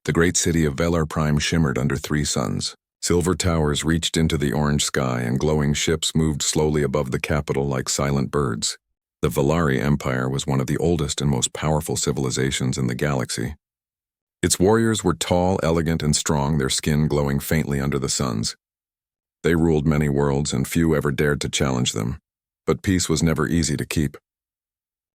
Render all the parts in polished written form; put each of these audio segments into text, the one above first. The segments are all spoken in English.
The great city of GalacticPrime shimmered under 3 suns. Silver towers reached into the orange sky, and glowing ships moved slowly above the capital like silent birds. The Valari Empire was one of the oldest and most powerful civilizations in the galaxy. Its warriors were tall, elegant, and strong, their skin glowing faintly under the suns. They ruled many worlds, and few ever dared to challenge them. But peace was never easy to keep.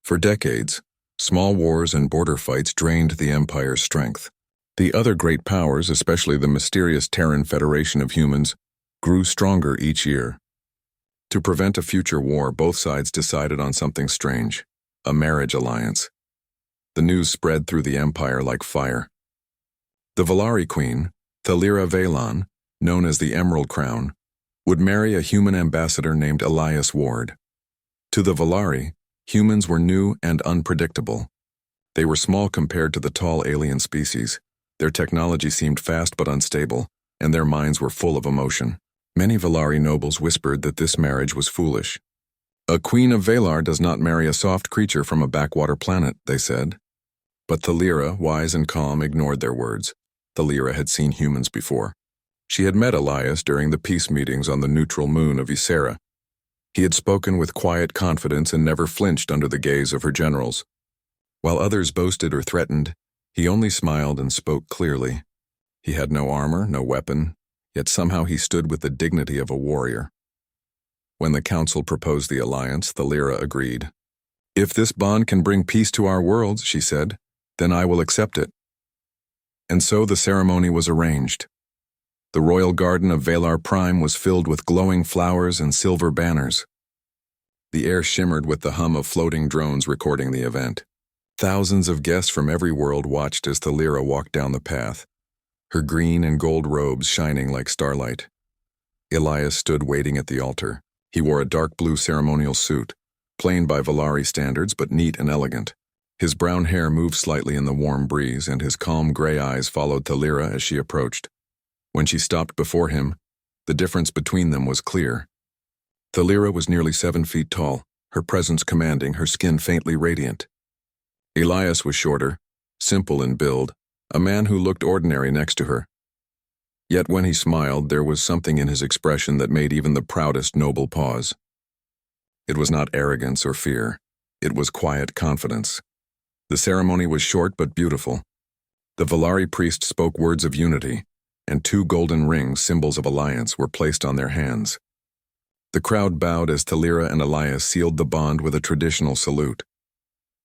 For decades, small wars and border fights drained the Empire's strength. The other great powers, especially the mysterious Terran Federation of Humans, grew stronger each year. To prevent a future war, both sides decided on something strange: a marriage alliance. The news spread through the Empire like fire. The Valari Queen, Thalira Valon, known as the Emerald Crown, would marry a human ambassador named Elias Ward. To the Valari, humans were new and unpredictable. They were small compared to the tall alien species. Their technology seemed fast but unstable, and their minds were full of emotion. Many Valari nobles whispered that this marriage was foolish. A queen of Valar does not marry a soft creature from a backwater planet, they said. But Thalira, wise and calm, ignored their words. Thalira had seen humans before. She had met Elias during the peace meetings on the neutral moon of Ysera. He had spoken with quiet confidence and never flinched under the gaze of her generals. While others boasted or threatened, he only smiled and spoke clearly. He had no armor, no weapon, yet somehow he stood with the dignity of a warrior. When the council proposed the alliance, Thalira agreed. "If this bond can bring peace to our worlds," she said, "then I will accept it." And so the ceremony was arranged. The royal garden of GalacticPrime was filled with glowing flowers and silver banners. The air shimmered with the hum of floating drones recording the event. Thousands of guests from every world watched as Thalira walked down the path, her green and gold robes shining like starlight. Elias stood waiting at the altar. He wore a dark blue ceremonial suit, plain by Valari standards but neat and elegant. His brown hair moved slightly in the warm breeze, and his calm gray eyes followed Thalira as she approached. When she stopped before him, the difference between them was clear. Thalira was nearly 7 feet tall, her presence commanding, her skin faintly radiant. Elias was shorter, simple in build, a man who looked ordinary next to her. Yet when he smiled, there was something in his expression that made even the proudest noble pause. It was not arrogance or fear. It was quiet confidence. The ceremony was short but beautiful. The Valari priest spoke words of unity, and 2 golden rings, symbols of alliance, were placed on their hands. The crowd bowed as Thalira and Elias sealed the bond with a traditional salute.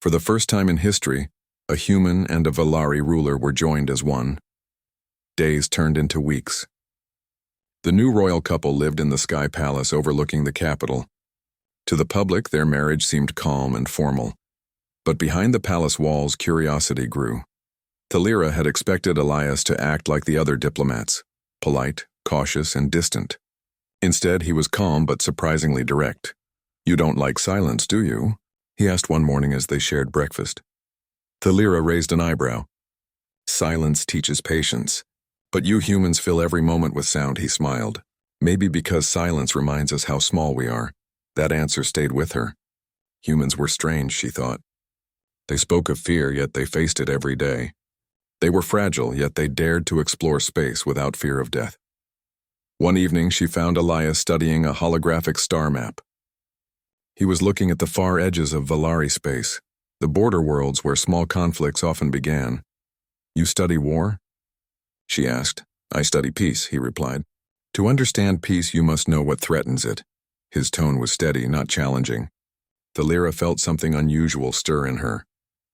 For the first time in history, a human and a Valari ruler were joined as one. Days turned into weeks. The new royal couple lived in the Sky Palace overlooking the capital. To the public, their marriage seemed calm and formal. But behind the palace walls, curiosity grew. Thalira had expected Elias to act like the other diplomats, polite, cautious, and distant. Instead, he was calm but surprisingly direct. "You don't like silence, do you?" he asked one morning as they shared breakfast. Thalira raised an eyebrow. "Silence teaches patience. But you humans fill every moment with sound," he smiled. "Maybe because silence reminds us how small we are." That answer stayed with her. Humans were strange, she thought. They spoke of fear, yet they faced it every day. They were fragile, yet they dared to explore space without fear of death. One evening, she found Elias studying a holographic star map. He was looking at the far edges of Valari space, the border worlds where small conflicts often began. "You study war?" she asked. "I study peace," he replied. "To understand peace, you must know what threatens it." His tone was steady, not challenging. Thalira felt something unusual stir in her: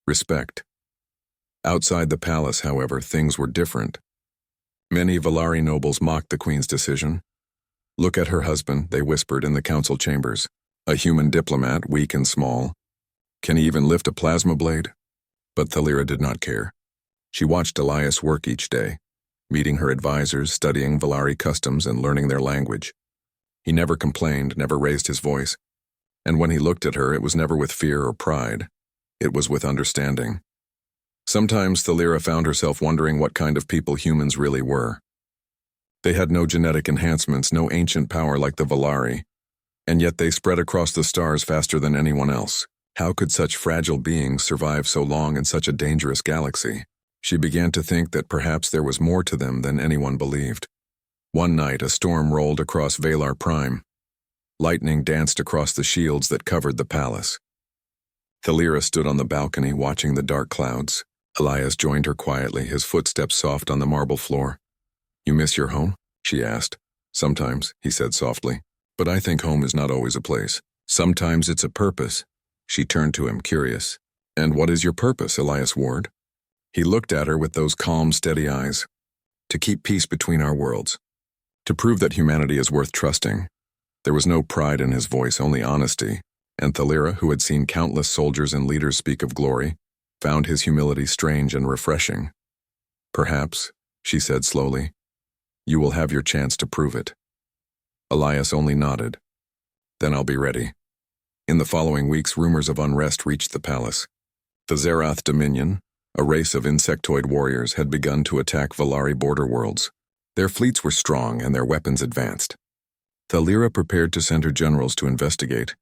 respect. Outside the palace, however, things were different. Many Valari nobles mocked the queen's decision. "Look at her husband," they whispered in the council chambers. "A human diplomat, weak and small. Can he even lift a plasma blade?" But Thalira did not care. She watched Elias work each day, meeting her advisors, studying Valari customs, and learning their language. He never complained, never raised his voice. And when he looked at her, it was never with fear or pride. It was with understanding. Sometimes Thalira found herself wondering what kind of people humans really were. They had no genetic enhancements, no ancient power like the Valari, and yet they spread across the stars faster than anyone else. How could such fragile beings survive so long in such a dangerous galaxy? She began to think that perhaps there was more to them than anyone believed. One night, a storm rolled across Valar Prime. Lightning danced across the shields that covered the palace. Thalira stood on the balcony watching the dark clouds. Elias joined her quietly, his footsteps soft on the marble floor. "You miss your home?" she asked. "Sometimes," he said softly, "but I think home is not always a place. Sometimes it's a purpose." She turned to him, curious. "And what is your purpose, Elias Ward?" He looked at her with those calm, steady eyes. "To keep peace between our worlds. To prove that humanity is worth trusting." There was no pride in his voice, only honesty, and Thalira, who had seen countless soldiers and leaders speak of glory, found his humility strange and refreshing. "Perhaps," she said slowly, "you will have your chance to prove it." Elias only nodded. "Then I'll be ready." In the following weeks, rumors of unrest reached the palace. The Zerath Dominion, a race of insectoid warriors, had begun to attack Valari border worlds. Their fleets were strong and their weapons advanced. Thalira prepared to send her generals to investigate.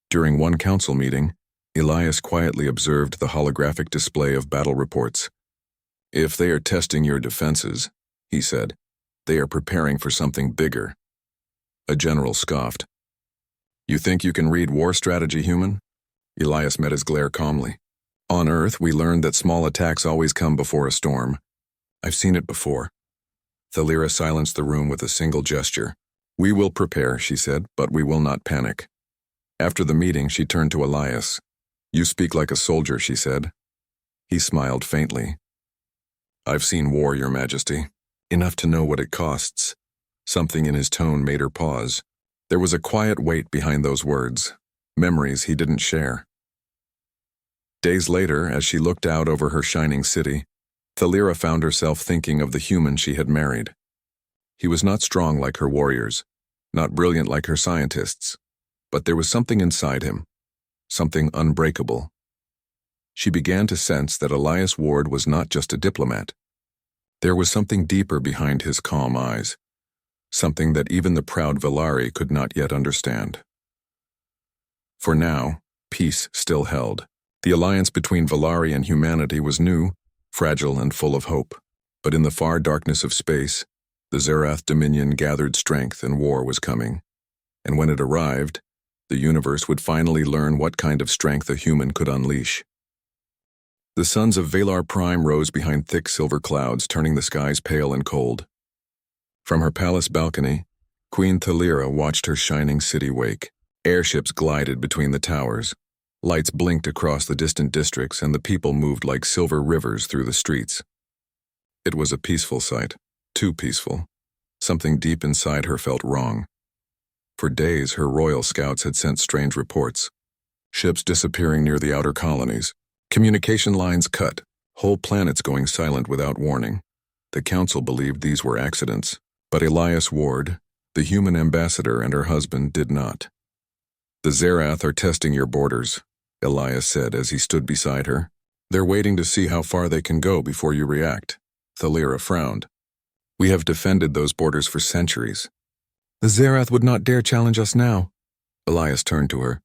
During one council meeting, Elias quietly observed the holographic display of battle reports. "If they are testing your defenses," he said, "they are preparing for something bigger." A general scoffed. "You think you can read war strategy, human?" Elias met his glare calmly. "On Earth, we learned that small attacks always come before a storm. I've seen it before." Thalira silenced the room with a single gesture. "We will prepare," she said, "but we will not panic." After the meeting, she turned to Elias. "You speak like a soldier," she said. He smiled faintly. "I've seen war, Your Majesty. Enough to know what it costs." Something in his tone made her pause. There was a quiet weight behind those words, memories he didn't share. Days later, as she looked out over her shining city, Thalira found herself thinking of the human she had married. He was not strong like her warriors, not brilliant like her scientists, but there was something inside him, something unbreakable. She began to sense that Elias Ward was not just a diplomat. There was something deeper behind his calm eyes, something that even the proud Valari could not yet understand. For now, peace still held. The alliance between Valari and humanity was new, fragile, and full of hope. But in the far darkness of space, the Zerath Dominion gathered strength and war was coming. And when it arrived, the universe would finally learn what kind of strength a human could unleash. The suns of Valar Prime rose behind thick silver clouds, turning the skies pale and cold. From her palace balcony, Queen Thalira watched her shining city wake. Airships glided between the towers. Lights blinked across the distant districts, and the people moved like silver rivers through the streets. It was a peaceful sight, too peaceful. Something deep inside her felt wrong. For days, her royal scouts had sent strange reports. Ships disappearing near the outer colonies. Communication lines cut. Whole planets going silent without warning. The council believed these were accidents, but Elias Ward, the human ambassador, and her husband did not. "The Zerath are testing your borders," Elias said as he stood beside her. "They're waiting to see how far they can go before you react." Thalira frowned. "We have defended those borders for centuries." "The Zerath would not dare challenge us now." Elias turned to her.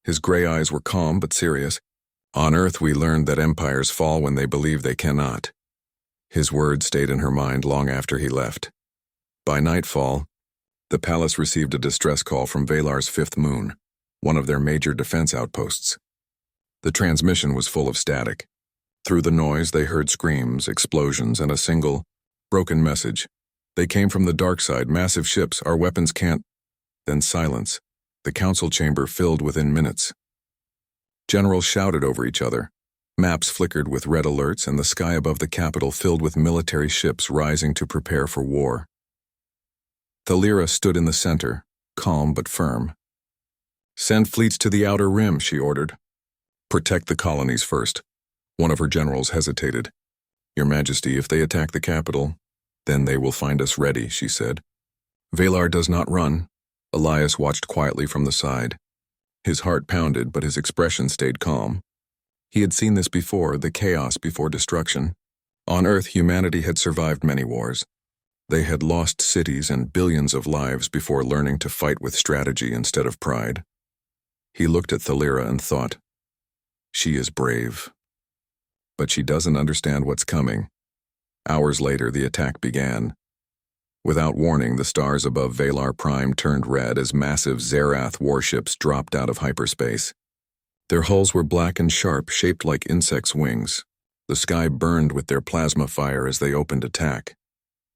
His gray eyes were calm but serious. "On Earth we learned that empires fall when they believe they cannot." His words stayed in her mind long after he left. By nightfall, the palace received a distress call from Valar's fifth moon, one of their major defense outposts. The transmission was full of static. Through the noise they heard screams, explosions, and a single, broken message. "They came from the dark side, massive ships, our weapons can't..." Then silence. The council chamber filled within minutes. Generals shouted over each other. Maps flickered with red alerts, and the sky above the capital filled with military ships rising to prepare for war. Thalira stood in the center, calm but firm. "Send fleets to the outer rim," she ordered. "Protect the colonies first." One of her generals hesitated. "Your Majesty, if they attack the capital, then they will find us ready," she said. "Valar does not run." Elias watched quietly from the side. His heart pounded, but his expression stayed calm. He had seen this before, the chaos before destruction. On Earth, humanity had survived many wars. They had lost cities and billions of lives before learning to fight with strategy instead of pride. He looked at Thalira and thought, "She is brave." but she doesn't understand what's coming. Hours later, the attack began. Without warning, the stars above Valar Prime turned red as massive Zerath warships dropped out of hyperspace. Their hulls were black and sharp, shaped like insects' wings. The sky burned with their plasma fire as they opened attack.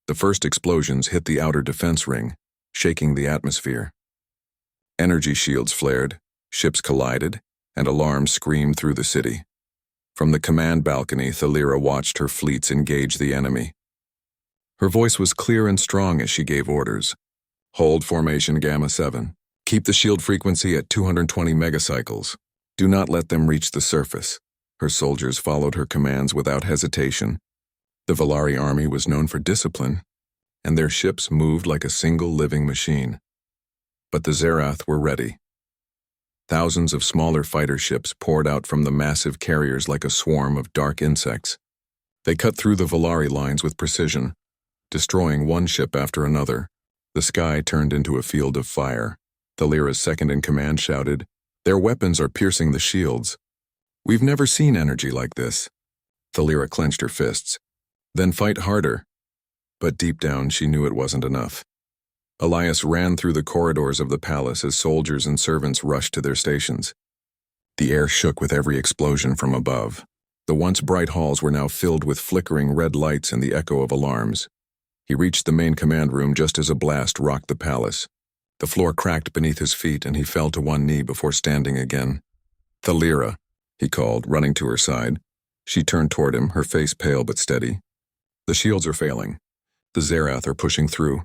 The first explosions hit the outer defense ring, shaking the atmosphere. Energy shields flared, ships collided, and alarms screamed through the city. From the command balcony, Thalira watched her fleets engage the enemy. Her voice was clear and strong as she gave orders. Hold formation Gamma 7. Keep the shield frequency at 220 megacycles. Do not let them reach the surface. Her soldiers followed her commands without hesitation. The Valari army was known for discipline, and their ships moved like a single living machine. But the Zerath were ready. Thousands of smaller fighter ships poured out from the massive carriers like a swarm of dark insects. They cut through the Valari lines with precision, destroying one ship after another. The sky turned into a field of fire. Thalira's second-in-command shouted, "Their weapons are piercing the shields. We've never seen energy like this." Thalira clenched her fists. "Then fight harder." But deep down, she knew it wasn't enough. Elias ran through the corridors of the palace as soldiers and servants rushed to their stations. The air shook with every explosion from above. The once bright halls were now filled with flickering red lights and the echo of alarms. He reached the main command room just as a blast rocked the palace. The floor cracked beneath his feet and he fell to one knee before standing again. "Thalira," he called, running to her side. She turned toward him, her face pale but steady. "The shields are failing. The Zerath are pushing through."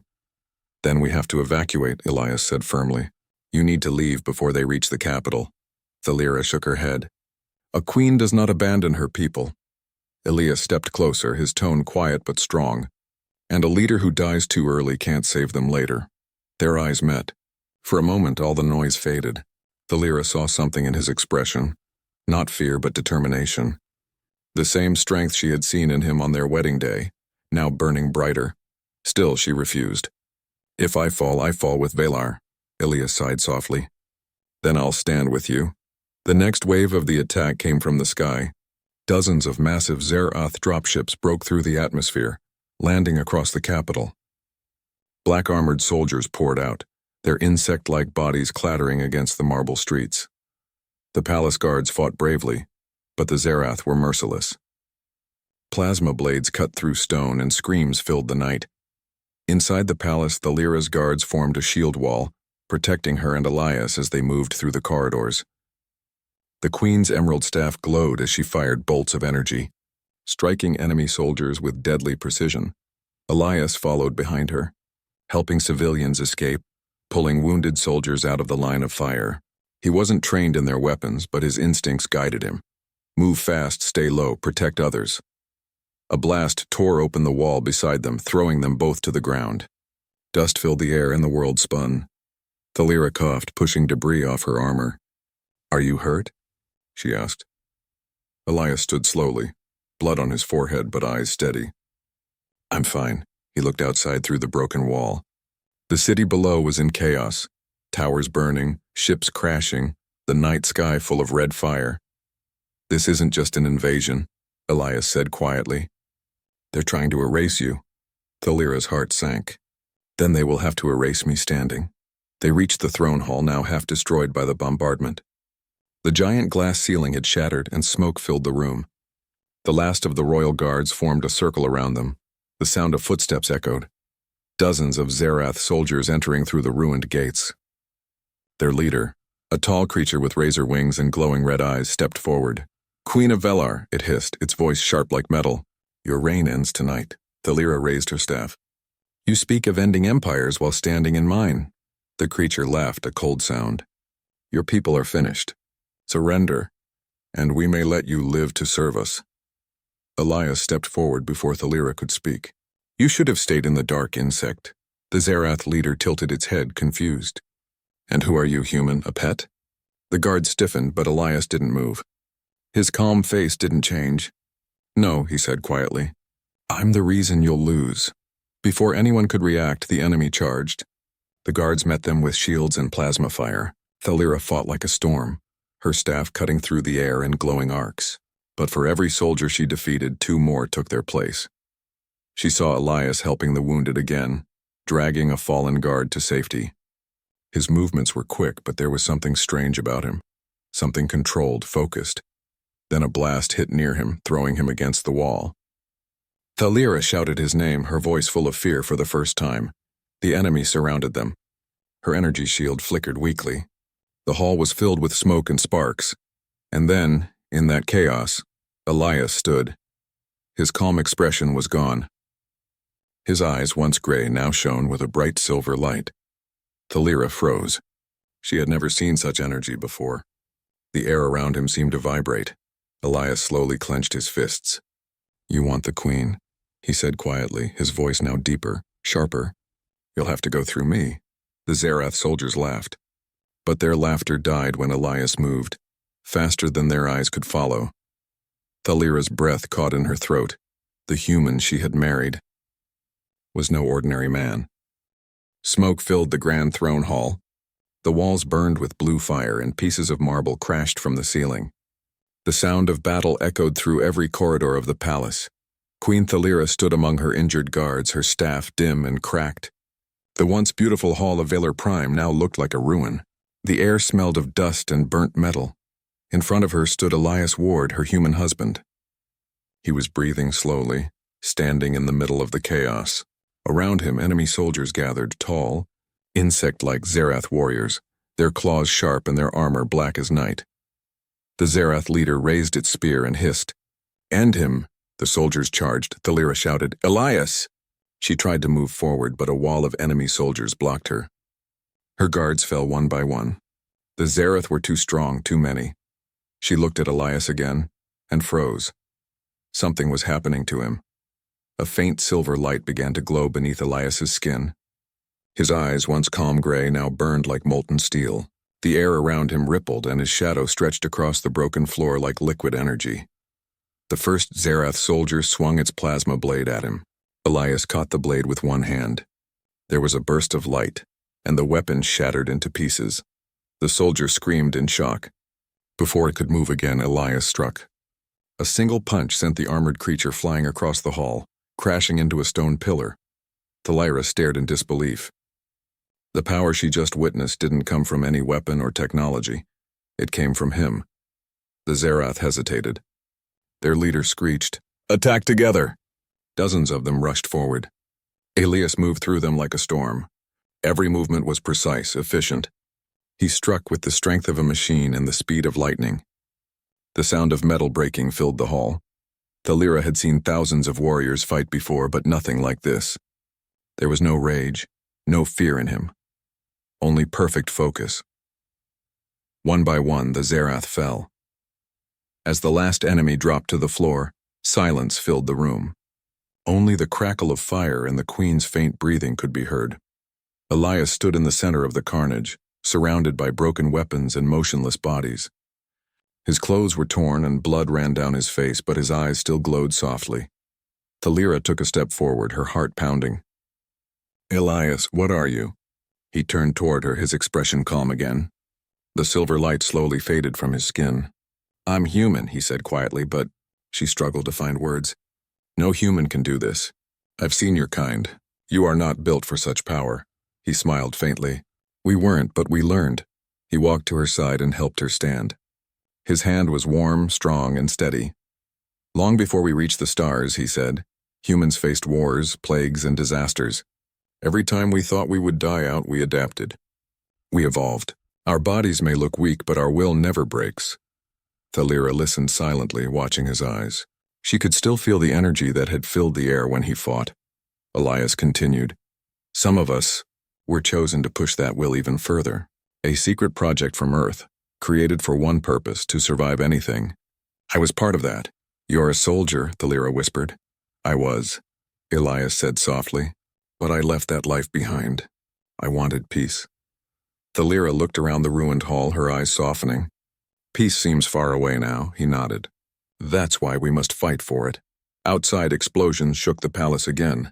"Then we have to evacuate," Elias said firmly. "You need to leave before they reach the capital." Thalira shook her head. "A queen does not abandon her people." Elias stepped closer, his tone quiet but strong. "And a leader who dies too early can't save them later." Their eyes met. For a moment, all the noise faded. Thalira saw something in his expression. Not fear, but determination. The same strength she had seen in him on their wedding day, now burning brighter. Still, she refused. "If I fall with Valar," Elias sighed softly. "Then I'll stand with you." The next wave of the attack came from the sky. Dozens of massive Zerath dropships broke through the atmosphere, landing across the capital. Black-armored soldiers poured out, their insect-like bodies clattering against the marble streets. The palace guards fought bravely, but the Zerath were merciless. Plasma blades cut through stone and screams filled the night. Inside the palace, Thalira's guards formed a shield wall, protecting her and Elias as they moved through the corridors. The Queen's emerald staff glowed as she fired bolts of energy, striking enemy soldiers with deadly precision. Elias followed behind her, helping civilians escape, pulling wounded soldiers out of the line of fire. He wasn't trained in their weapons, but his instincts guided him. Move fast, stay low, protect others. A blast tore open the wall beside them, throwing them both to the ground. Dust filled the air and the world spun. Thalira coughed, pushing debris off her armor. "Are you hurt?" she asked. Elias stood slowly, blood on his forehead but eyes steady. "I'm fine." He looked outside through the broken wall. The city below was in chaos, towers burning, ships crashing, the night sky full of red fire. "This isn't just an invasion," Elias said quietly. "They're trying to erase you." Thalira's heart sank. "Then they will have to erase me standing." They reached the throne hall, now half destroyed by the bombardment. The giant glass ceiling had shattered and smoke filled the room. The last of the royal guards formed a circle around them. The sound of footsteps echoed. Dozens of Zerath soldiers entering through the ruined gates. Their leader, a tall creature with razor wings and glowing red eyes, stepped forward. "Queen of Valar," it hissed, its voice sharp like metal. "Your reign ends tonight." Thalira raised her staff. "You speak of ending empires while standing in mine." The creature laughed, a cold sound. "Your people are finished. Surrender, and we may let you live to serve us." Elias stepped forward before Thalira could speak. "You should have stayed in the dark, insect." The Zerath leader tilted its head, confused. "And who are you, human, a pet?" The guard stiffened, but Elias didn't move. His calm face didn't change. "No," he said quietly. "I'm the reason you'll lose." Before anyone could react, the enemy charged. The guards met them with shields and plasma fire. Thalira fought like a storm, her staff cutting through the air in glowing arcs. But for every soldier she defeated, 2 more took their place. She saw Elias helping the wounded again, dragging a fallen guard to safety. His movements were quick, but there was something strange about him. Something controlled, focused. Then a blast hit near him, throwing him against the wall. Thalira shouted his name, her voice full of fear for the first time. The enemy surrounded them. Her energy shield flickered weakly. The hall was filled with smoke and sparks. And then, in that chaos, Elias stood. His calm expression was gone. His eyes, once gray, now shone with a bright silver light. Thalira froze. She had never seen such energy before. The air around him seemed to vibrate. Elias slowly clenched his fists. "You want the queen?" he said quietly, his voice now deeper, sharper. "You'll have to go through me." The Zerath soldiers laughed. But their laughter died when Elias moved, faster than their eyes could follow. Thalira's breath caught in her throat. The human she had married was no ordinary man. Smoke filled the grand throne hall. The walls burned with blue fire and pieces of marble crashed from the ceiling. The sound of battle echoed through every corridor of the palace. Queen Thalira stood among her injured guards, her staff dim and cracked. The once beautiful hall of GalacticPrime now looked like a ruin. The air smelled of dust and burnt metal. In front of her stood Elias Ward, her human husband. He was breathing slowly, standing in the middle of the chaos. Around him, enemy soldiers gathered, tall, insect-like Zerath warriors, their claws sharp and their armor black as night. The Zerath leader raised its spear and hissed. "End him!" The soldiers charged. Thalira shouted, "Elias!" She tried to move forward, but a wall of enemy soldiers blocked her. Her guards fell one by one. The Zerath were too strong, too many. She looked at Elias again, and froze. Something was happening to him. A faint silver light began to glow beneath Elias's skin. His eyes, once calm gray, now burned like molten steel. The air around him rippled, and his shadow stretched across the broken floor like liquid energy. The first Zerath soldier swung its plasma blade at him. Elias caught the blade with one hand. There was a burst of light, and the weapon shattered into pieces. The soldier screamed in shock. Before it could move again, Elias struck. A single punch sent the armored creature flying across the hall, crashing into a stone pillar. Thalira stared in disbelief. The power she just witnessed didn't come from any weapon or technology. It came from him. The Zerath hesitated. Their leader screeched, "Attack together!" Dozens of them rushed forward. Elias moved through them like a storm. Every movement was precise, efficient. He struck with the strength of a machine and the speed of lightning. The sound of metal breaking filled the hall. Thalira had seen thousands of warriors fight before, but nothing like this. There was no rage, no fear in him. Only perfect focus. One by one, the Zerath fell. As the last enemy dropped to the floor, silence filled the room. Only the crackle of fire and the queen's faint breathing could be heard. Elias stood in the center of the carnage, surrounded by broken weapons and motionless bodies. His clothes were torn and blood ran down his face, but his eyes still glowed softly. Thalira took a step forward, her heart pounding. "Elias, what are you?" He turned toward her, his expression calm again. The silver light slowly faded from his skin. "I'm human," he said quietly, but she struggled to find words. "No human can do this. I've seen your kind. You are not built for such power." He smiled faintly. "We weren't, but we learned." He walked to her side and helped her stand. His hand was warm, strong, and steady. "Long before we reached the stars," he said, "humans faced wars, plagues, and disasters. Every time we thought we would die out, we adapted. We evolved. Our bodies may look weak, but our will never breaks." Thalira listened silently, watching his eyes. She could still feel the energy that had filled the air when he fought. Elias continued, "Some of us were chosen to push that will even further. A secret project from Earth, created for one purpose, to survive anything. I was part of that." "You're a soldier," Thalira whispered. "I was," Elias said softly, "but I left that life behind. I wanted peace." Thalira looked around the ruined hall, her eyes softening. "Peace seems far away now," he nodded. "That's why we must fight for it." Outside, explosions shook the palace again.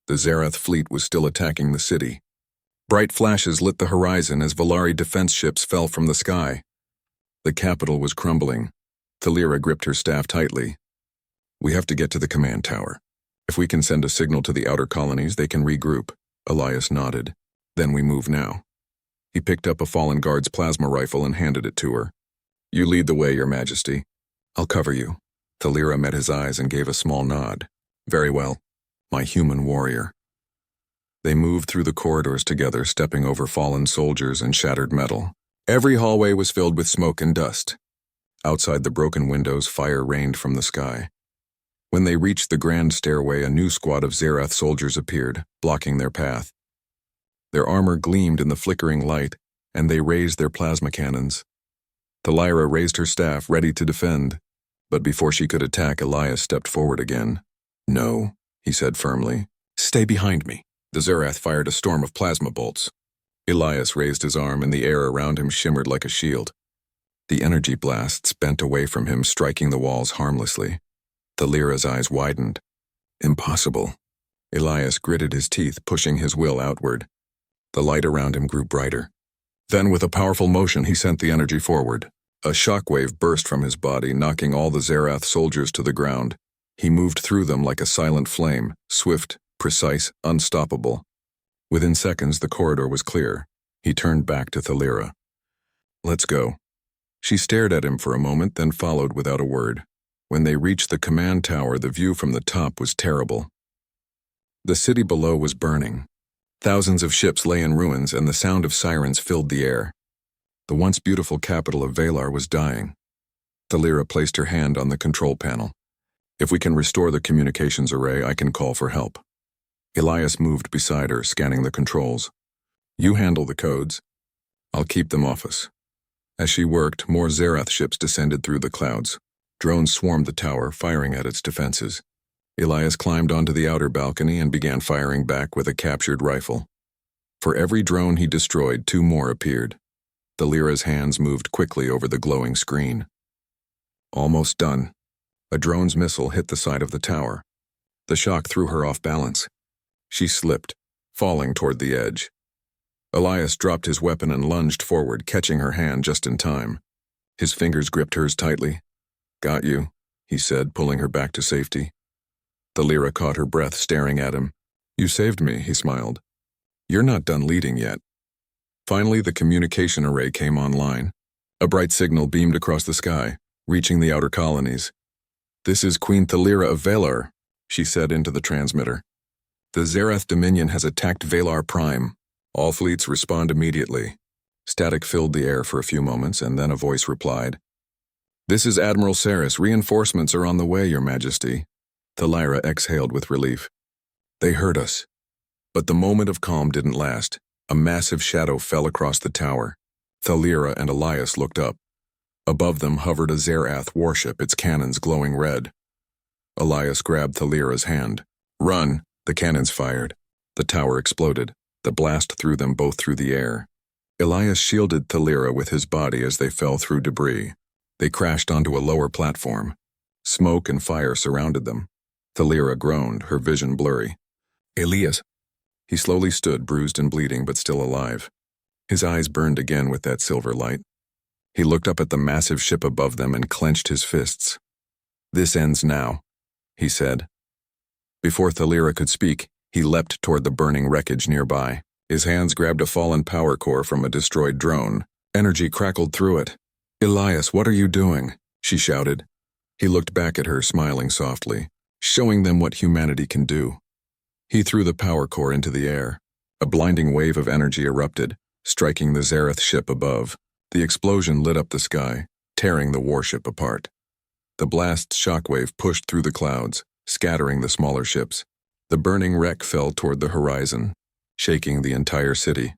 The Zerath fleet was still attacking the city. Bright flashes lit the horizon as Valari defense ships fell from the sky. The capital was crumbling. Thalira gripped her staff tightly. We have to get to the command tower. If we can send a signal to the outer colonies, they can regroup. Elias nodded. Then we move now. He picked up a fallen guard's plasma rifle and handed it to her. You lead the way, Your Majesty. I'll cover you. Thalira met his eyes and gave a small nod. Very well, my human warrior. They moved through the corridors together, stepping over fallen soldiers and shattered metal. Every hallway was filled with smoke and dust. Outside the broken windows, fire rained from the sky. When they reached the grand stairway, a new squad of Zerath soldiers appeared, blocking their path. Their armor gleamed in the flickering light, and they raised their plasma cannons. Thalira raised her staff, ready to defend, but before she could attack, Elias stepped forward again. No, he said firmly. Stay behind me. The Zerath fired a storm of plasma bolts. Elias raised his arm, and the air around him shimmered like a shield. The energy blasts bent away from him, striking the walls harmlessly. Thalira's eyes widened. Impossible. Elias gritted his teeth, pushing his will outward. The light around him grew brighter. Then, with a powerful motion, he sent the energy forward. A shockwave burst from his body, knocking all the Zerath soldiers to the ground. He moved through them like a silent flame, swift, precise, unstoppable. Within seconds, the corridor was clear. He turned back to Thalira. Let's go. She stared at him for a moment, then followed without a word. When they reached the command tower, the view from the top was terrible. The city below was burning. Thousands of ships lay in ruins, and the sound of sirens filled the air. The once beautiful capital of Valar was dying. Thalira placed her hand on the control panel. If we can restore the communications array, I can call for help. Elias moved beside her, scanning the controls. You handle the codes. I'll keep them off us. As she worked, more Zerath ships descended through the clouds. Drones swarmed the tower, firing at its defenses. Elias climbed onto the outer balcony and began firing back with a captured rifle. For every drone he destroyed, 2 more appeared. Thalira's hands moved quickly over the glowing screen. Almost done. A drone's missile hit the side of the tower. The shock threw her off balance. She slipped, falling toward the edge. Elias dropped his weapon and lunged forward, catching her hand just in time. His fingers gripped hers tightly. Got you, he said, pulling her back to safety. Thalira caught her breath, staring at him. You saved me, he smiled. You're not done leading yet. Finally, the communication array came online. A bright signal beamed across the sky, reaching the outer colonies. This is Queen Thalira of Valar, she said into the transmitter. The Zerath Dominion has attacked Valar Prime. All fleets respond immediately. Static filled the air for a few moments, and then a voice replied. This is Admiral Saris. Reinforcements are on the way, Your Majesty. Thalira exhaled with relief. They heard us. But the moment of calm didn't last. A massive shadow fell across the tower. Thalira and Elias looked up. Above them hovered a Zerath warship, its cannons glowing red. Elias grabbed Thalira's hand. Run! The cannons fired. The tower exploded. The blast threw them both through the air. Elias shielded Thalira with his body as they fell through debris. They crashed onto a lower platform. Smoke and fire surrounded them. Thalira groaned, her vision blurry. Elias. He slowly stood, bruised and bleeding, but still alive. His eyes burned again with that silver light. He looked up at the massive ship above them and clenched his fists. This ends now, he said. Before Thalira could speak, he leapt toward the burning wreckage nearby. His hands grabbed a fallen power core from a destroyed drone. Energy crackled through it. Elias, what are you doing? She shouted. He looked back at her, smiling softly, showing them what humanity can do. He threw the power core into the air. A blinding wave of energy erupted, striking the Zerath ship above. The explosion lit up the sky, tearing the warship apart. The blast's shockwave pushed through the clouds, scattering the smaller ships. The burning wreck fell toward the horizon, shaking the entire city.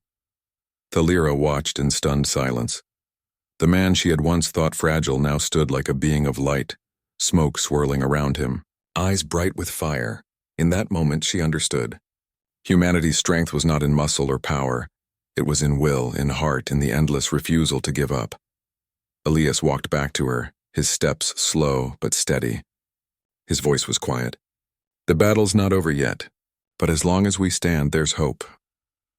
Thalira watched in stunned silence. The man she had once thought fragile now stood like a being of light, smoke swirling around him, eyes bright with fire. In that moment, she understood. Humanity's strength was not in muscle or power. It was in will, in heart, in the endless refusal to give up. Elias walked back to her, his steps slow but steady. His voice was quiet. The battle's not over yet, but as long as we stand, there's hope.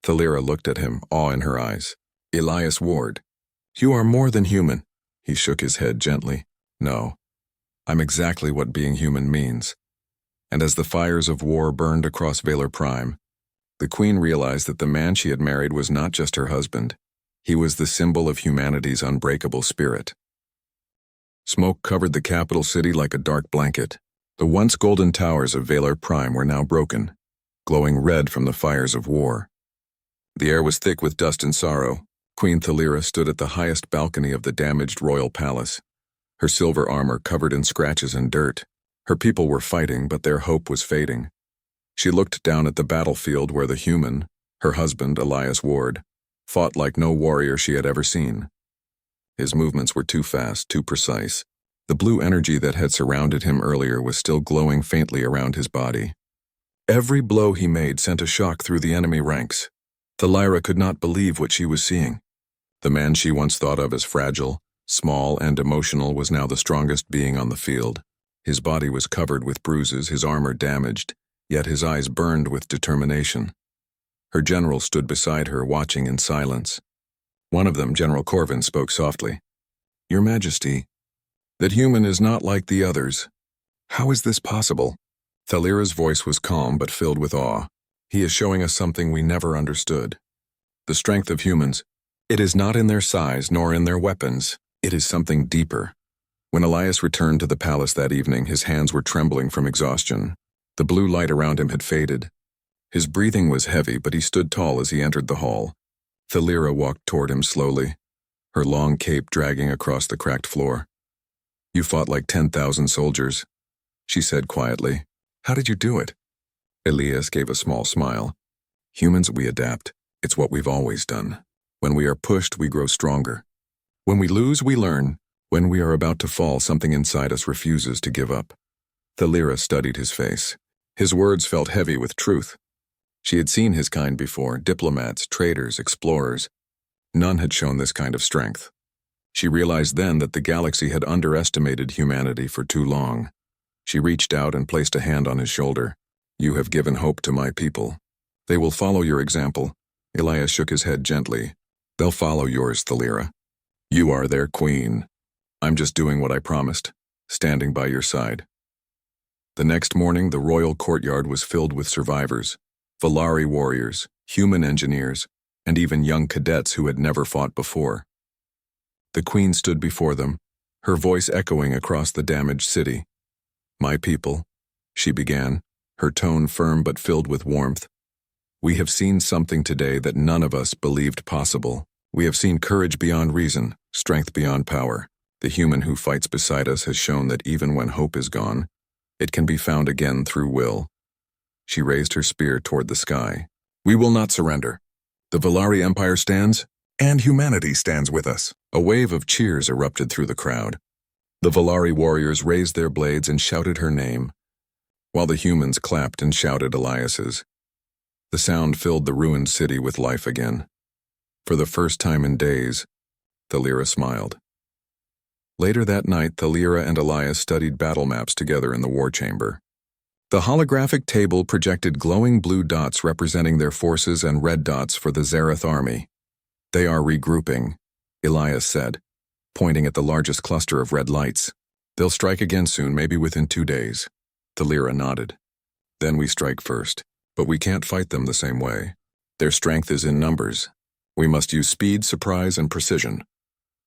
Thalira looked at him, awe in her eyes. Elias Ward. You are more than human. He shook his head gently. No, I'm exactly what being human means. And as the fires of war burned across Valor Prime, the Queen realized that the man she had married was not just her husband. He was the symbol of humanity's unbreakable spirit. Smoke covered the capital city like a dark blanket. The once golden towers of Valor Prime were now broken, glowing red from the fires of war. The air was thick with dust and sorrow. Queen Thalira stood at the highest balcony of the damaged royal palace, her silver armor covered in scratches and dirt. Her people were fighting, but their hope was fading. She looked down at the battlefield where the human, her husband, Elias Ward, fought like no warrior she had ever seen. His movements were too fast, too precise. The blue energy that had surrounded him earlier was still glowing faintly around his body. Every blow he made sent a shock through the enemy ranks. Thalira could not believe what she was seeing. The man she once thought of as fragile, small, and emotional was now the strongest being on the field. His body was covered with bruises, his armor damaged, yet his eyes burned with determination. Her general stood beside her, watching in silence. One of them, General Corvin, spoke softly. "Your Majesty, that human is not like the others. How is this possible?" Thalira's voice was calm but filled with awe. "He is showing us something we never understood. The strength of humans, it is not in their size nor in their weapons. It is something deeper." When Elias returned to the palace that evening, his hands were trembling from exhaustion. The blue light around him had faded. His breathing was heavy, but he stood tall as he entered the hall. Thalira walked toward him slowly, her long cape dragging across the cracked floor. "You fought like 10,000 soldiers," she said quietly. "How did you do it?" Elias gave a small smile. "Humans, we adapt. It's what we've always done. When we are pushed, we grow stronger. When we lose, we learn. When we are about to fall, something inside us refuses to give up." Thalira studied his face. His words felt heavy with truth. She had seen his kind before, diplomats, traders, explorers. None had shown this kind of strength. She realized then that the galaxy had underestimated humanity for too long. She reached out and placed a hand on his shoulder. "You have given hope to my people. They will follow your example." Elias shook his head gently. "They'll follow yours, Thalira. You are their queen. I'm just doing what I promised, standing by your side." The next morning, the royal courtyard was filled with survivors, Valari warriors, human engineers, and even young cadets who had never fought before. The queen stood before them, her voice echoing across the damaged city. "My people," she began, her tone firm but filled with warmth. "We have seen something today that none of us believed possible. We have seen courage beyond reason, strength beyond power. The human who fights beside us has shown that even when hope is gone, it can be found again through will." She raised her spear toward the sky. "We will not surrender. The Valari Empire stands, and humanity stands with us." A wave of cheers erupted through the crowd. The Valari warriors raised their blades and shouted her name, while the humans clapped and shouted Elias's. The sound filled the ruined city with life again. For the first time in days, Thalira smiled. Later that night, Thalira and Elias studied battle maps together in the war chamber. The holographic table projected glowing blue dots representing their forces and red dots for the Zareth army. "They are regrouping," Elias said, pointing at the largest cluster of red lights. "They'll strike again soon, maybe within 2 days." Thalira nodded. "Then we strike first, but we can't fight them the same way. Their strength is in numbers. We must use speed, surprise, and precision."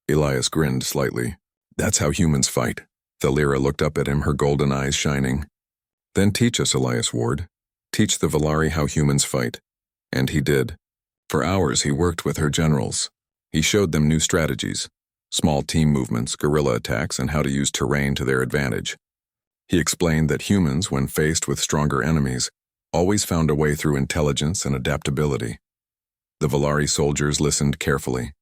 Elias grinned slightly. "That's how humans fight." Thalira looked up at him, her golden eyes shining. "Then teach us, Elias Ward. Teach the Valari how humans fight." And he did. For hours he worked with her generals. He showed them new strategies, small team movements, guerrilla attacks, and how to use terrain to their advantage. He explained that humans, when faced with stronger enemies, always found a way through intelligence and adaptability. The Valari soldiers listened carefully.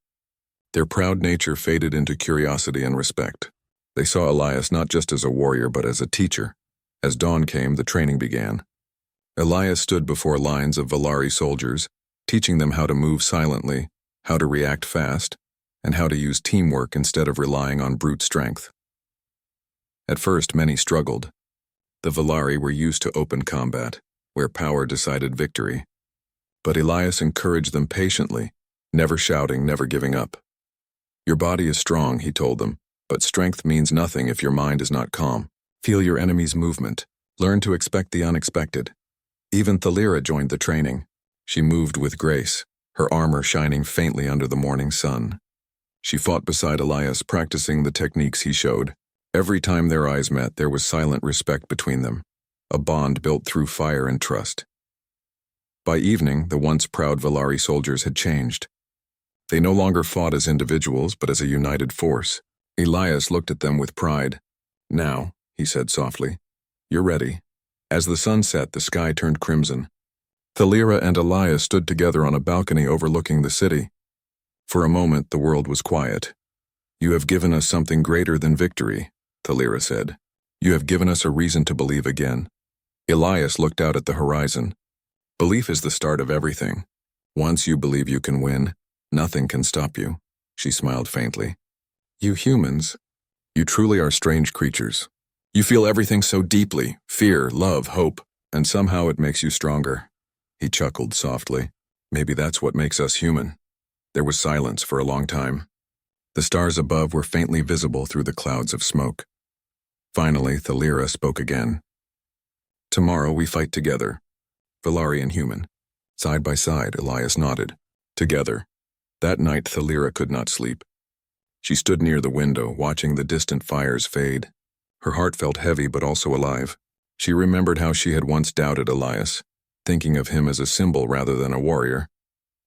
Their proud nature faded into curiosity and respect. They saw Elias not just as a warrior but as a teacher. As dawn came, the training began. Elias stood before lines of Valari soldiers, teaching them how to move silently, how to react fast, and how to use teamwork instead of relying on brute strength. At first, many struggled. The Valari were used to open combat, where power decided victory. But Elias encouraged them patiently, never shouting, never giving up. "Your body is strong," he told them. But strength means nothing if your mind is not calm. Feel your enemy's movement. Learn to expect the unexpected. Even Thalira joined the training. She moved with grace, her armor shining faintly under the morning sun. She fought beside Elias, practicing the techniques he showed. Every time their eyes met, there was silent respect between them, a bond built through fire and trust. By evening, the once proud Valari soldiers had changed. They no longer fought as individuals, but as a united force. Elias looked at them with pride. "Now," he said softly, "you're ready." As the sun set, the sky turned crimson. Thalira and Elias stood together on a balcony overlooking the city. For a moment, the world was quiet. "You have given us something greater than victory," Thalira said. "You have given us a reason to believe again." Elias looked out at the horizon. "Belief is the start of everything. Once you believe you can win, nothing can stop you," she smiled faintly. "You humans, you truly are strange creatures. You feel everything so deeply, fear, love, hope, and somehow it makes you stronger." He chuckled softly. "Maybe that's what makes us human." There was silence for a long time. The stars above were faintly visible through the clouds of smoke. Finally, Thalira spoke again. "Tomorrow we fight together. Valari and human." Side by side, Elias nodded. "Together." That night, Thalira could not sleep. She stood near the window, watching the distant fires fade. Her heart felt heavy but also alive. She remembered how she had once doubted Elias, thinking of him as a symbol rather than a warrior.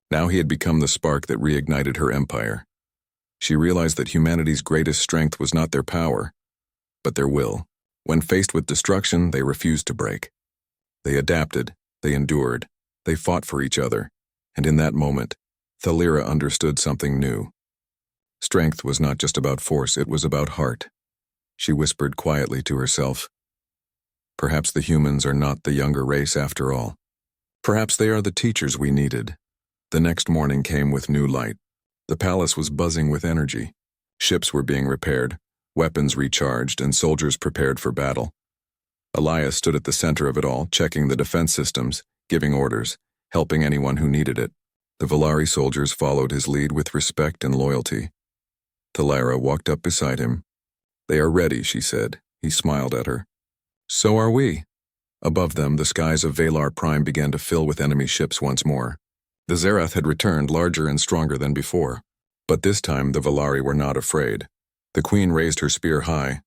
Now he had become the spark that reignited her empire. She realized that humanity's greatest strength was not their power, but their will. When faced with destruction, they refused to break. They adapted, they endured, they fought for each other, and in that moment, Thalira understood something new. Strength was not just about force, it was about heart. She whispered quietly to herself, "Perhaps the humans are not the younger race after all. Perhaps they are the teachers we needed." The next morning came with new light. The palace was buzzing with energy. Ships were being repaired, weapons recharged, and soldiers prepared for battle. Elias stood at the center of it all, checking the defense systems, giving orders, helping anyone who needed it. The Valari soldiers followed his lead with respect and loyalty. Thalira walked up beside him. "They are ready," she said. He smiled at her. "So are we." Above them, the skies of Valar Prime began to fill with enemy ships once more. The Zerath had returned, larger and stronger than before. But this time, the Valari were not afraid. The queen raised her spear high.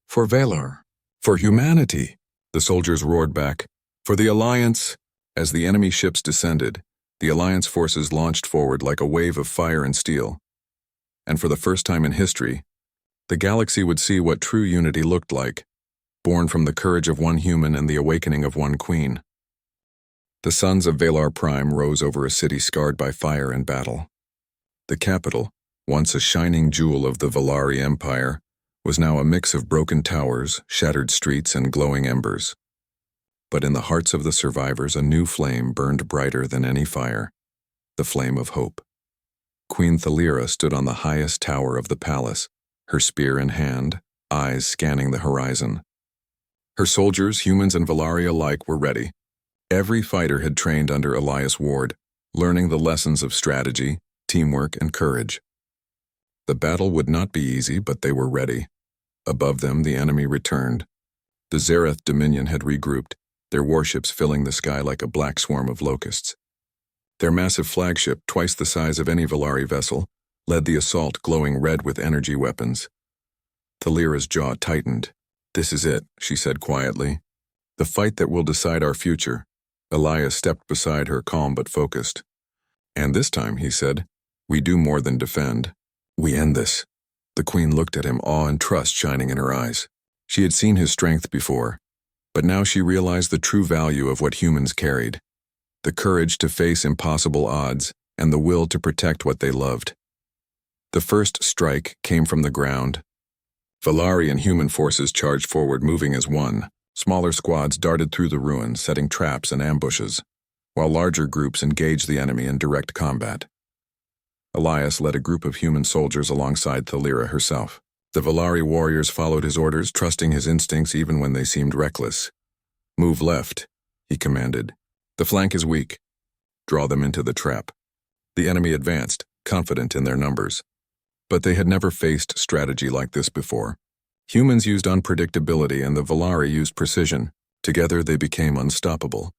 "For Valar! For humanity!" The soldiers roared back. "For the Alliance!" As the enemy ships descended, the Alliance forces launched forward like a wave of fire and steel. And for the first time in history, the galaxy would see what true unity looked like, born from the courage of one human and the awakening of one queen. The suns of Valar Prime rose over a city scarred by fire and battle. The capital, once a shining jewel of the Valari Empire, was now a mix of broken towers, shattered streets, and glowing embers. But in the hearts of the survivors, a new flame burned brighter than any fire, the flame of hope. Queen Thalira stood on the highest tower of the palace, her spear in hand, eyes scanning the horizon. Her soldiers, humans and Valari alike, were ready. Every fighter had trained under Elias Ward, learning the lessons of strategy, teamwork, and courage. The battle would not be easy, but they were ready. Above them, the enemy returned. The Zerath Dominion had regrouped, their warships filling the sky like a black swarm of locusts. Their massive flagship, twice the size of any Valari vessel, led the assault, glowing red with energy weapons. Thalira's jaw tightened. "This is it," she said quietly. "The fight that will decide our future." Elias stepped beside her, calm but focused. "And this time," he said, "we do more than defend. We end this." The queen looked at him, awe and trust shining in her eyes. She had seen his strength before, but now she realized the true value of what humans carried. The courage to face impossible odds, and the will to protect what they loved. The first strike came from the ground. Valari and human forces charged forward, moving as one. Smaller squads darted through the ruins, setting traps and ambushes, while larger groups engaged the enemy in direct combat. Elias led a group of human soldiers alongside Thalira herself. The Valari warriors followed his orders, trusting his instincts even when they seemed reckless. "Move left," he commanded. "The flank is weak. Draw them into the trap." The enemy advanced, confident in their numbers. But they had never faced strategy like this before. Humans used unpredictability and the Volari used precision. Together they became unstoppable.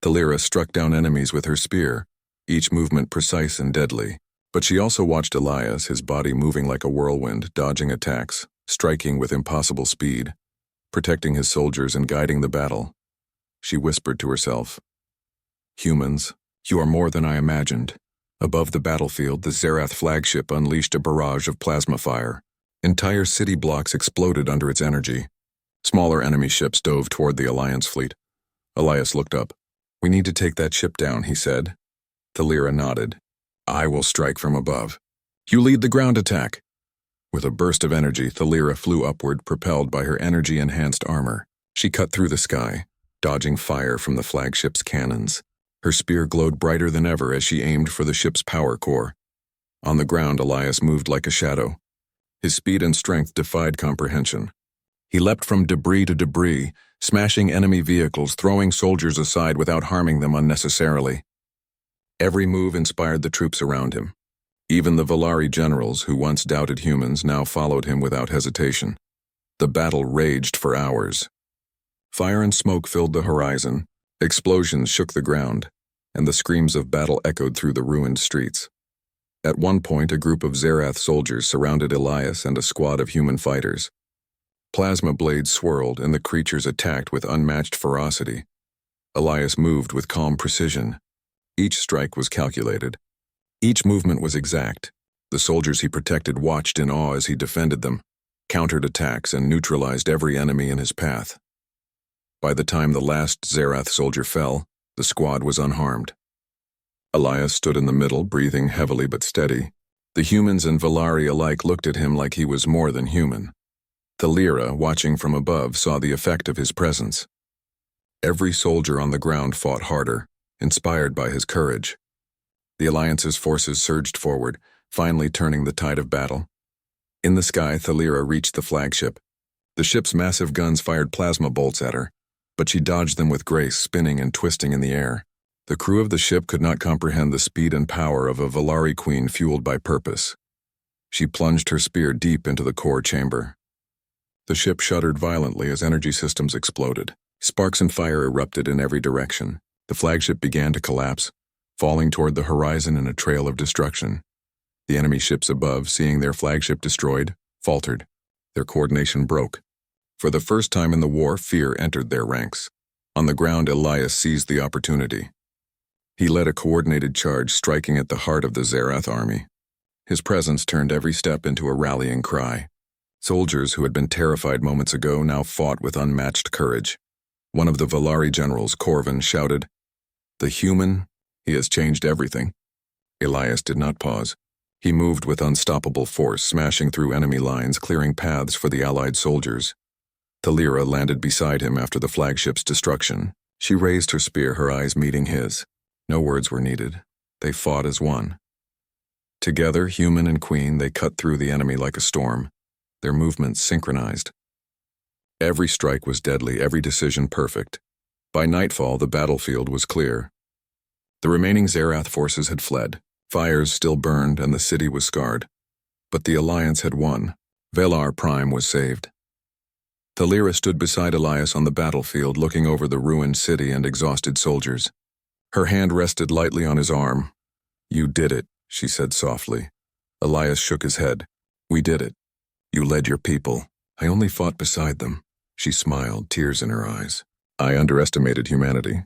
Thalira struck down enemies with her spear, each movement precise and deadly. But she also watched Elias, his body moving like a whirlwind, dodging attacks, striking with impossible speed, protecting his soldiers and guiding the battle. She whispered to herself, "Humans, you are more than I imagined." Above the battlefield, the Zerath flagship unleashed a barrage of plasma fire. Entire city blocks exploded under its energy. Smaller enemy ships dove toward the Alliance fleet. Elias looked up. "We need to take that ship down," he said. Thalira nodded. "I will strike from above. You lead the ground attack." With a burst of energy, Thalira flew upward, propelled by her energy-enhanced armor. She cut through the sky, dodging fire from the flagship's cannons. Her spear glowed brighter than ever as she aimed for the ship's power core. On the ground, Elias moved like a shadow. His speed and strength defied comprehension. He leapt from debris to debris, smashing enemy vehicles, throwing soldiers aside without harming them unnecessarily. Every move inspired the troops around him. Even the Volari generals, who once doubted humans, now followed him without hesitation. The battle raged for hours. Fire and smoke filled the horizon, explosions shook the ground, and the screams of battle echoed through the ruined streets. At one point, a group of Zerath soldiers surrounded Elias and a squad of human fighters. Plasma blades swirled, and the creatures attacked with unmatched ferocity. Elias moved with calm precision. Each strike was calculated. Each movement was exact. The soldiers he protected watched in awe as he defended them, countered attacks, and neutralized every enemy in his path. By the time the last Zerath soldier fell, the squad was unharmed. Elias stood in the middle, breathing heavily but steady. The humans and Volari alike looked at him like he was more than human. Thalira, watching from above, saw the effect of his presence. Every soldier on the ground fought harder, inspired by his courage. The Alliance's forces surged forward, finally turning the tide of battle. In the sky, Thalira reached the flagship. The ship's massive guns fired plasma bolts at her, but she dodged them with grace, spinning and twisting in the air. The crew of the ship could not comprehend the speed and power of a Volari queen fueled by purpose. She plunged her spear deep into the core chamber. The ship shuddered violently as energy systems exploded. Sparks and fire erupted in every direction. The flagship began to collapse, falling toward the horizon in a trail of destruction. The enemy ships above, seeing their flagship destroyed, faltered. Their coordination broke. For the first time in the war, fear entered their ranks. On the ground, Elias seized the opportunity. He led a coordinated charge, striking at the heart of the Zerath army. His presence turned every step into a rallying cry. Soldiers who had been terrified moments ago now fought with unmatched courage. One of the Volari generals, Corvin, shouted, "The human, he has changed everything." Elias did not pause. He moved with unstoppable force, smashing through enemy lines, clearing paths for the allied soldiers. Thalira landed beside him after the flagship's destruction. She raised her spear, her eyes meeting his. No words were needed. They fought as one. Together, human and queen, they cut through the enemy like a storm, their movements synchronized. Every strike was deadly, every decision perfect. By nightfall, the battlefield was clear. The remaining Zerath forces had fled. Fires still burned, and the city was scarred. But the Alliance had won. GalacticPrime was saved. Thalira stood beside Elias on the battlefield, looking over the ruined city and exhausted soldiers. Her hand rested lightly on his arm. "You did it," she said softly. Elias shook his head. "We did it. You led your people. I only fought beside them." She smiled, tears in her eyes. "I underestimated humanity.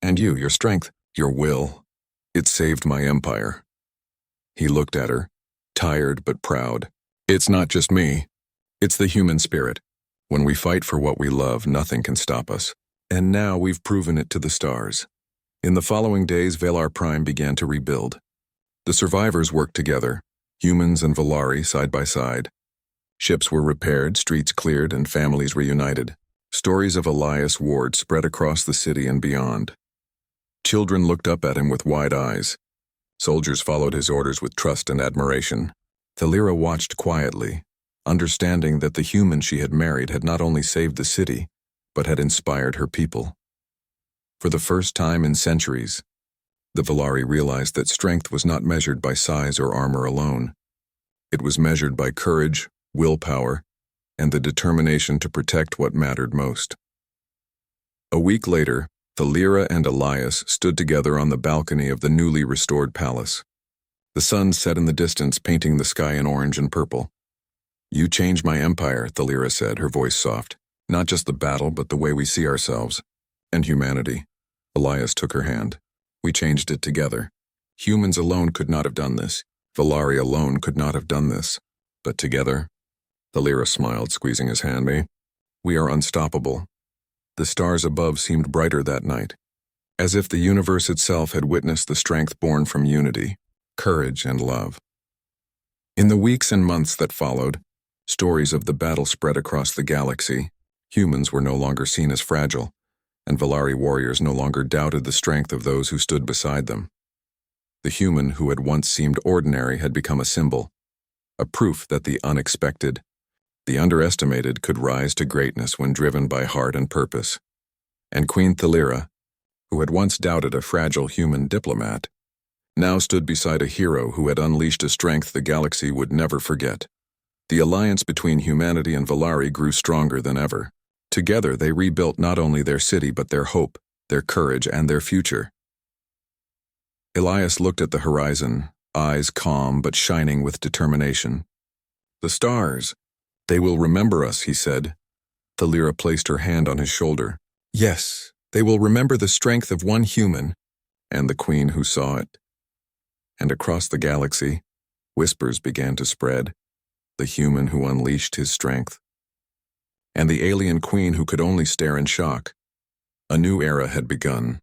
And you, your strength, your will. It saved my empire." He looked at her, tired but proud. "It's not just me. It's the human spirit. When we fight for what we love, nothing can stop us. And now we've proven it to the stars." In the following days, GalacticPrime began to rebuild. The survivors worked together, humans and Volari side by side. Ships were repaired, streets cleared, and families reunited. Stories of Elias Ward spread across the city and beyond. Children looked up at him with wide eyes. Soldiers followed his orders with trust and admiration. Thalira watched quietly, understanding that the human she had married had not only saved the city, but had inspired her people. For the first time in centuries, the Volari realized that strength was not measured by size or armor alone. It was measured by courage, willpower, and the determination to protect what mattered most. A week later, Thalira and Elias stood together on the balcony of the newly restored palace. The sun set in the distance, painting the sky in orange and purple. "You changed my empire," Thalira said, her voice soft. "Not just the battle, but the way we see ourselves. And humanity." Elias took her hand. "We changed it together. Humans alone could not have done this. Valari alone could not have done this. But together," Thalira smiled, squeezing his hand, "we are unstoppable." The stars above seemed brighter that night, as if the universe itself had witnessed the strength born from unity, courage, and love. In the weeks and months that followed, stories of the battle spread across the galaxy. Humans were no longer seen as fragile, and Valari warriors no longer doubted the strength of those who stood beside them. The human who had once seemed ordinary had become a symbol, a proof that the unexpected, the underestimated, could rise to greatness when driven by heart and purpose. And Queen Thalira, who had once doubted a fragile human diplomat, now stood beside a hero who had unleashed a strength the galaxy would never forget. The alliance between humanity and Valari grew stronger than ever. Together they rebuilt not only their city but their hope, their courage, and their future. Elias looked at the horizon, eyes calm but shining with determination. "The stars. They will remember us," he said. Thalira placed her hand on his shoulder. "Yes, they will remember the strength of one human, and the queen who saw it." And across the galaxy, whispers began to spread. The human who unleashed his strength, and the alien queen who could only stare in shock. A new era had begun.